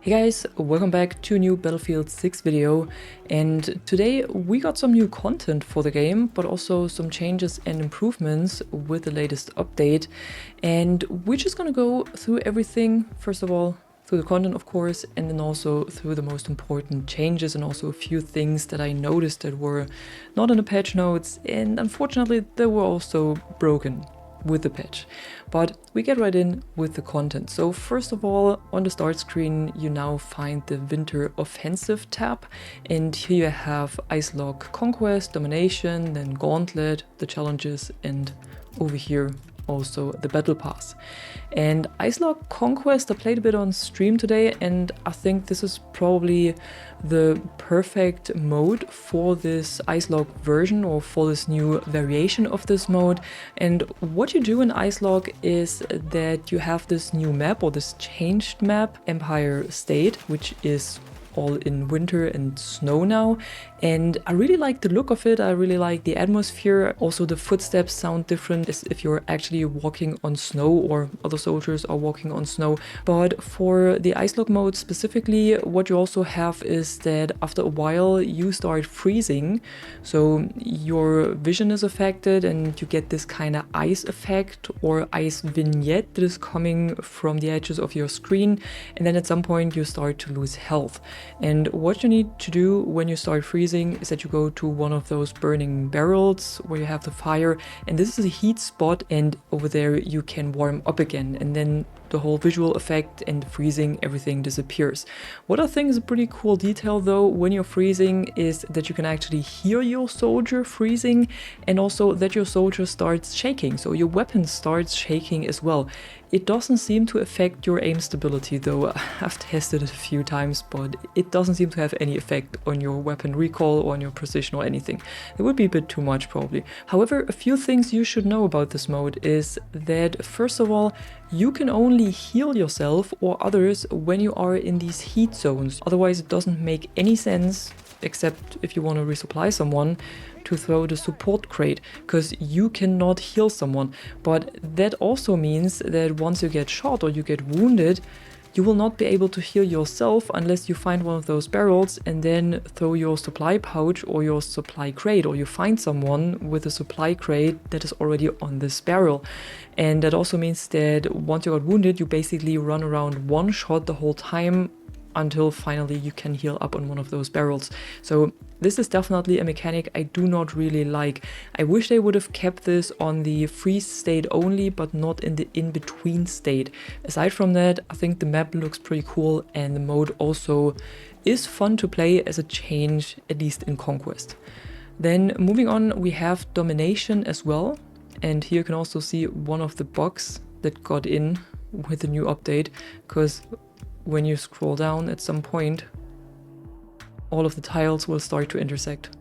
Hey guys, welcome back to a new Battlefield 6 video, and today we got some new content for the game, but also some changes and improvements with the latest update. And we're just gonna go through everything, first of all, through the content of course, and then also through the most important changes and also a few things that I noticed that were not in the patch notes, and unfortunately they were also broken with the patch. But we get right in with the content. So first of all, on the start screen you now find the Winter Offensive tab, and here you have Icelog Conquest, Domination, then Gauntlet, the challenges, and over here also the Battle Pass. And Icelog Conquest I played a bit on stream today, and I think this is probably the perfect mode for this Icelog version, or for this new variation of this mode. And what you do in Icelog is that you have this new map, or this changed map, Empire State, which is all in winter and snow now, and I really like the look of it. I really like the atmosphere. Also the footsteps sound different as if you're actually walking on snow or other soldiers are walking on snow. But for the Icelog mode specifically, what you also have is that after a while you start freezing, so your vision is affected and you get this kind of ice effect or ice vignette that is coming from the edges of your screen, and then at some point you start to lose health. And what you need to do when you start freezing is that you go to one of those burning barrels where you have the fire, and this is a heat spot, and over there you can warm up again, and then the whole visual effect and freezing, everything disappears. What I think is a pretty cool detail though when you're freezing is that you can actually hear your soldier freezing, and also that your soldier starts shaking, so your weapon starts shaking as well. It doesn't seem to affect your aim stability though. I've tested it a few times, but it doesn't seem to have any effect on your weapon recall or on your precision or anything. It would be a bit too much probably. However, a few things you should know about this mode is that first of all, you can only heal yourself or others when you are in these heat zones. Otherwise it doesn't make any sense, except if you want to resupply someone, to throw the support crate, because you cannot heal someone. But that also means that once you get shot or you get wounded, you will not be able to heal yourself unless you find one of those barrels and then throw your supply pouch or your supply crate, or you find someone with a supply crate that is already on this barrel. And that also means that once you got wounded, you basically run around one shot the whole time until finally you can heal up on one of those barrels. So this is definitely a mechanic I do not really like. I wish they would have kept this on the freeze state only, but not in the in-between state. Aside from that, I think the map looks pretty cool, and the mode also is fun to play as a change, at least in Conquest. Then moving on, we have Domination as well, and here you can also see one of the bugs that got in with the new update, because when you scroll down at some point, all of the tiles will start to intersect,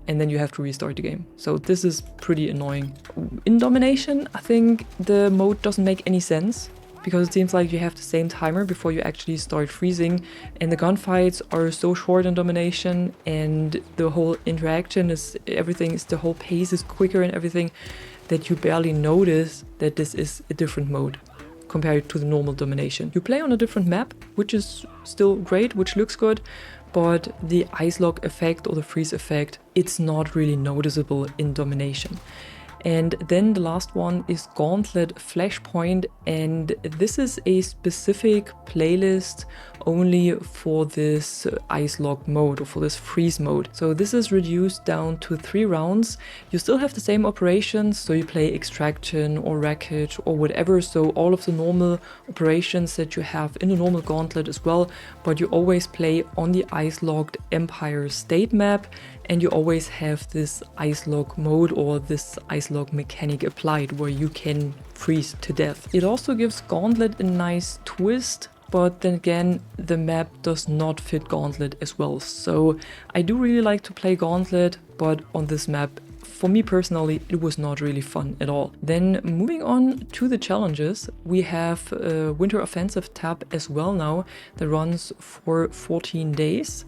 and then you have to restart the game. So this is pretty annoying. In Domination, I think the mode doesn't make any sense, because it seems like you have the same timer before you actually start freezing, and the gunfights are so short in Domination, and the whole interaction is, the whole pace is quicker and everything, that you barely notice that this is a different mode compared to the normal Domination. You play on a different map, which is still great, which looks good, but the Icelog effect or the freeze effect, it's not really noticeable in Domination. And then the last one is Gauntlet Flashpoint, and this is a specific playlist only for this Icelog mode, or for this freeze mode. So this is reduced down to 3 rounds. You still have the same operations, so you play Extraction or Wreckage or whatever, so all of the normal operations that you have in the normal Gauntlet as well, but you always play on the Icelogged Empire State map, and you always have this Icelog mode or this Icelog mechanic applied where you can freeze to death. It also gives Gauntlet a nice twist, but then again, the map does not fit Gauntlet as well. So I do really like to play Gauntlet, but on this map, for me personally, it was not really fun at all. Then moving on to the challenges, we have a Winter Offensive tab as well now that runs for 14 days.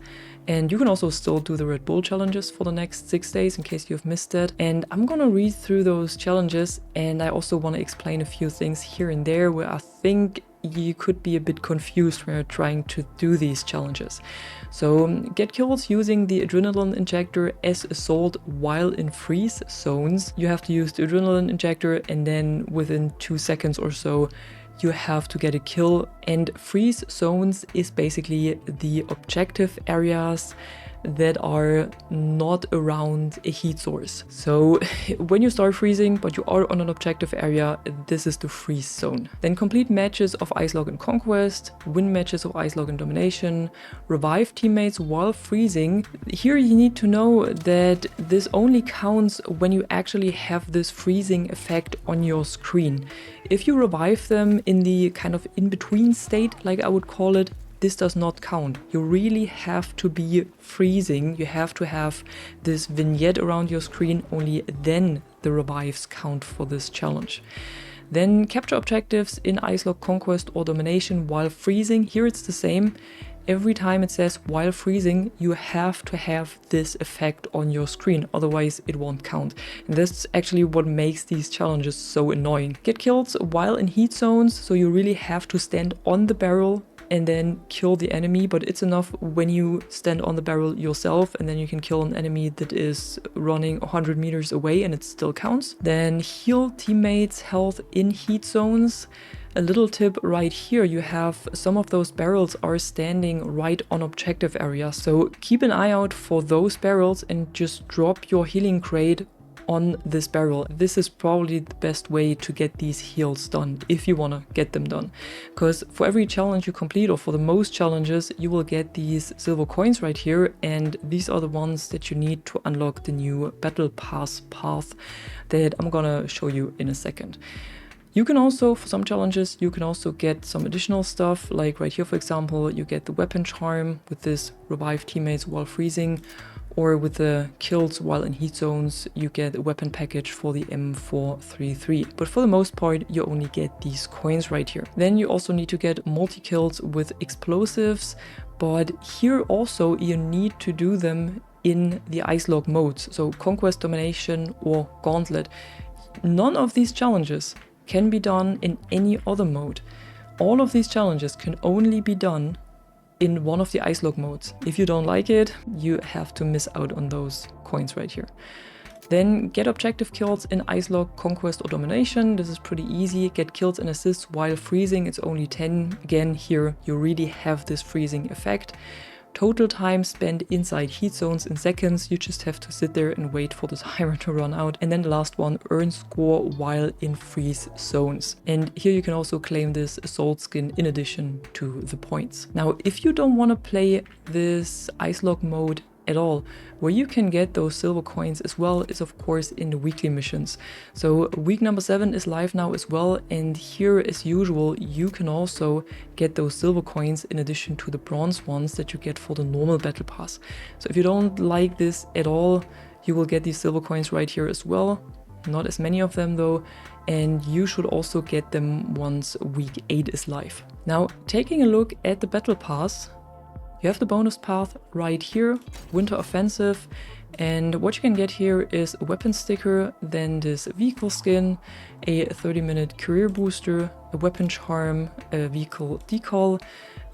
And you can also still do the Red Bull challenges for the next 6 days in case you've missed it. And I'm gonna read through those challenges, and I also want to explain a few things here and there where I think you could be a bit confused when you're trying to do these challenges. So get kills using the adrenaline injector as assault while in freeze zones. You have to use the adrenaline injector, and then within 2 seconds or so you have to get a kill. And freeze zones is basically the objective areas that are not around a heat source. So when you start freezing but you are on an objective area, this is the freeze zone. Then complete matches of Ice Log and Conquest, win matches of Ice Log and Domination, revive teammates while freezing. Here you need to know that this only counts when you actually have this freezing effect on your screen. If you revive them in the kind of in-between state, like I would call it, this does not count. You really have to be freezing. You have to have this vignette around your screen. Only then the revives count for this challenge. Then capture objectives in Ice Log, Conquest or Domination while freezing. Here it's the same. Every time it says while freezing, you have to have this effect on your screen, otherwise it won't count. And that's actually what makes these challenges so annoying. Get kills while in heat zones, so you really have to stand on the barrel and then kill the enemy, but it's enough when you stand on the barrel yourself and then you can kill an enemy that is running 100 meters away and it still counts. Then heal teammates' health in heat zones. A little tip right here, you have some of those barrels are standing right on objective area, so keep an eye out for those barrels and just drop your healing crate on this barrel. This is probably the best way to get these heals done if you want to get them done, because for every challenge you complete, or for the most challenges, you will get these silver coins right here, and these are the ones that you need to unlock the new battle pass path that I'm gonna show you in a second. You can also, for some challenges, you can also get some additional stuff, like right here for example, you get the weapon charm with this revive teammates while freezing, or with the kills while in heat zones, you get a weapon package for the M433. But for the most part, you only get these coins right here. Then you also need to get multi-kills with explosives, but here also you need to do them in the Ice Log modes, so Conquest, Domination or Gauntlet. None of these challenges can be done in any other mode. All of these challenges can only be done in one of the Ice Log modes. If you don't like it, you have to miss out on those coins right here. Then get objective kills in Ice Log, Conquest or Domination. This is pretty easy. Get kills and assists while freezing. It's only 10. Again, here you really have this freezing effect. Total time spent inside heat zones in seconds. You just have to sit there and wait for the timer to run out. And then the last one, earn score while in freeze zones. And here you can also claim this assault skin in addition to the points. Now, if you don't want to play this Ice Log mode at all, where you can get those silver coins as well is of course in the weekly missions. So week number 7 is live now as well, and here as usual you can also get those silver coins in addition to the bronze ones that you get for the normal battle pass. So if you don't like this at all, you will get these silver coins right here as well. Not as many of them though, and you should also get them once week 8 is live. Now, taking a look at the battle pass, you have the bonus path right here, Winter Offensive, and what you can get here is a weapon sticker, then this vehicle skin, a 30-minute career booster, a weapon charm, a vehicle decal,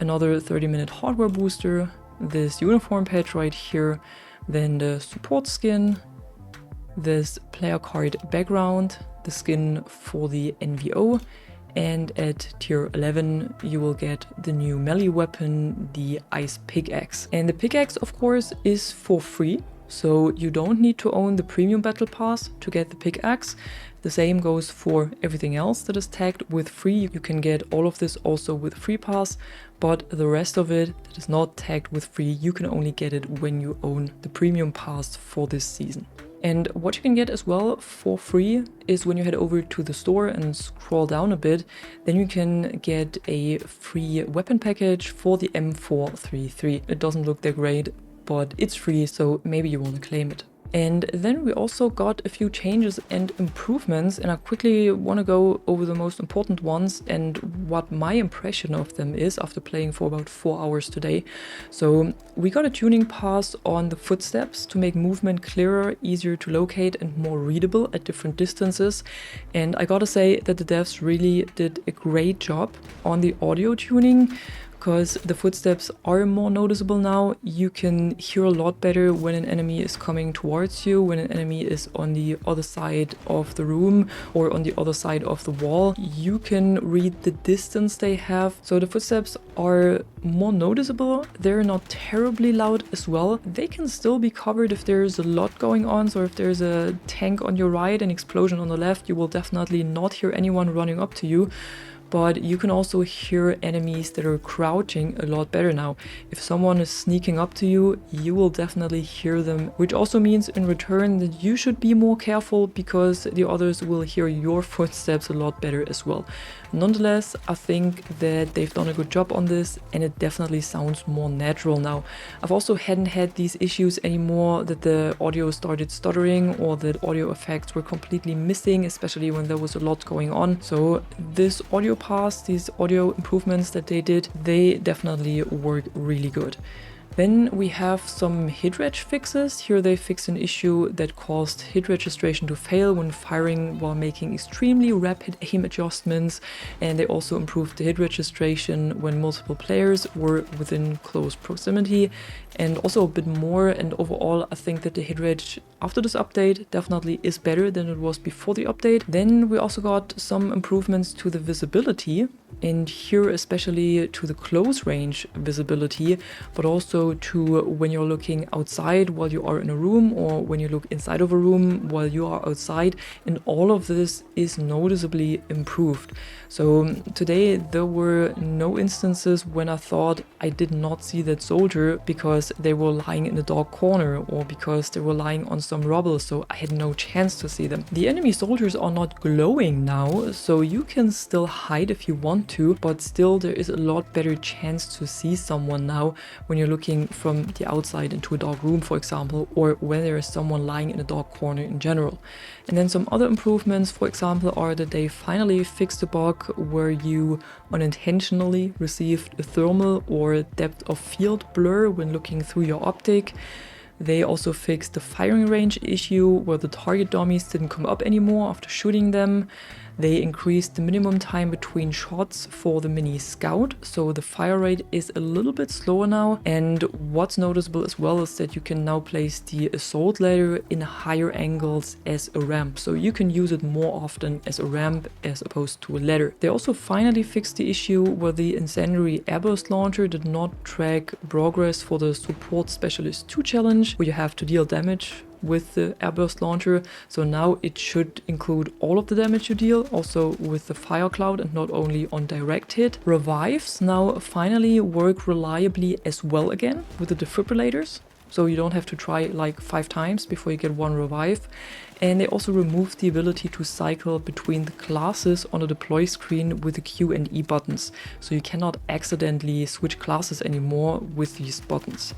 another 30-minute hardware booster, this uniform patch right here, then the support skin, this player card background, the skin for the NVO, and at tier 11 you will get the new melee weapon, the Ice Pickaxe. And the pickaxe of course is for free, so you don't need to own the premium battle pass to get the pickaxe. The same goes for everything else that is tagged with free. You can get all of this also with free pass, but the rest of it that is not tagged with free, you can only get it when you own the premium pass for this season. And what you can get as well for free is when you head over to the store and scroll down a bit, then you can get a free weapon package for the M433. It doesn't look that great, but it's free, so maybe you want to claim it. And then we also got a few changes and improvements, and I quickly want to go over the most important ones and what my impression of them is after playing for about 4 hours today. So we got a tuning pass on the footsteps to make movement clearer, easier to locate and more readable at different distances. And I gotta say that the devs really did a great job on the audio tuning, because the footsteps are more noticeable now. You can hear a lot better when an enemy is coming towards you, when an enemy is on the other side of the room or on the other side of the wall. You can read the distance they have. So the footsteps are more noticeable. They're not terribly loud as well. They can still be covered if there's a lot going on. So if there's a tank on your right, an explosion on the left, you will definitely not hear anyone running up to you. But you can also hear enemies that are crouching a lot better now. If someone is sneaking up to you, you will definitely hear them, which also means in return that you should be more careful, because the others will hear your footsteps a lot better as well. Nonetheless, I think that they've done a good job on this, and it definitely sounds more natural now. I've also hadn't had these issues anymore that the audio started stuttering or that audio effects were completely missing, especially when there was a lot going on. So this audio pass, these audio improvements that they did, they definitely work really good. Then we have some hit reg fixes. Here they fixed an issue that caused hit registration to fail when firing while making extremely rapid aim adjustments, and they also improved the hit registration when multiple players were within close proximity, and also a bit more. And overall, I think that the hit reg after this update definitely is better than it was before the update. Then we also got some improvements to the visibility, and here especially to the close range visibility, but also to when you're looking outside while you are in a room, or when you look inside of a room while you are outside, and all of this is noticeably improved. So today there were no instances when I thought I did not see that soldier because they were lying in a dark corner or because they were lying on some rubble, so I had no chance to see them. The enemy soldiers are not glowing now, so you can still hide if you want to, but still there is a lot better chance to see someone now when you're looking from the outside into a dark room, for example, or when there is someone lying in a dark corner in general. And then some other improvements, for example, are that they finally fixed the bug where you unintentionally received a thermal or depth of field blur when looking through your optic. They also fixed the firing range issue where the target dummies didn't come up anymore after shooting them. They increased the minimum time between shots for the Mini Scout, so the fire rate is a little bit slower now. And what's noticeable as well is that you can now place the assault ladder in higher angles as a ramp, so you can use it more often as a ramp as opposed to a ladder. They also finally fixed the issue where the incendiary airburst launcher did not track progress for the Support Specialist 2 challenge, where you have to deal damage with the airburst launcher. So now it should include all of the damage you deal, also with the fire cloud and not only on direct hit. Revives now finally work reliably as well again with the defibrillators, so you don't have to try like 5 times before you get one revive. And they also removed the ability to cycle between the classes on the deploy screen with the Q and E buttons, so you cannot accidentally switch classes anymore with these buttons.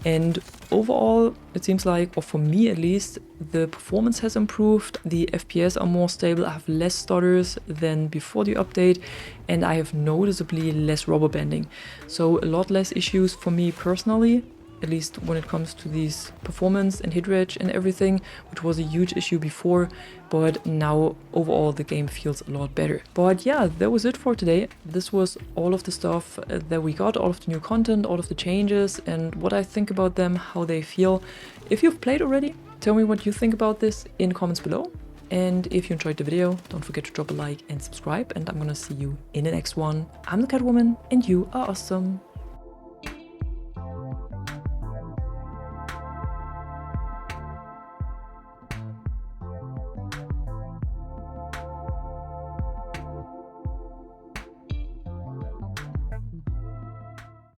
And overall, it seems like, or for me at least, the performance has improved, the FPS are more stable, I have less stutters than before the update, and I have noticeably less rubber banding. So a lot less issues for me personally, at least when it comes to these performance and hit reg and everything, which was a huge issue before, but now overall the game feels a lot better. But yeah, that was it for today. This was all of the stuff that we got, all of the new content, all of the changes, and what I think about them, how they feel. If you've played already, tell me what you think about this in comments below. And if you enjoyed the video, don't forget to drop a like and subscribe, and I'm gonna see you in the next one. I'm the Catwoman, and you are awesome.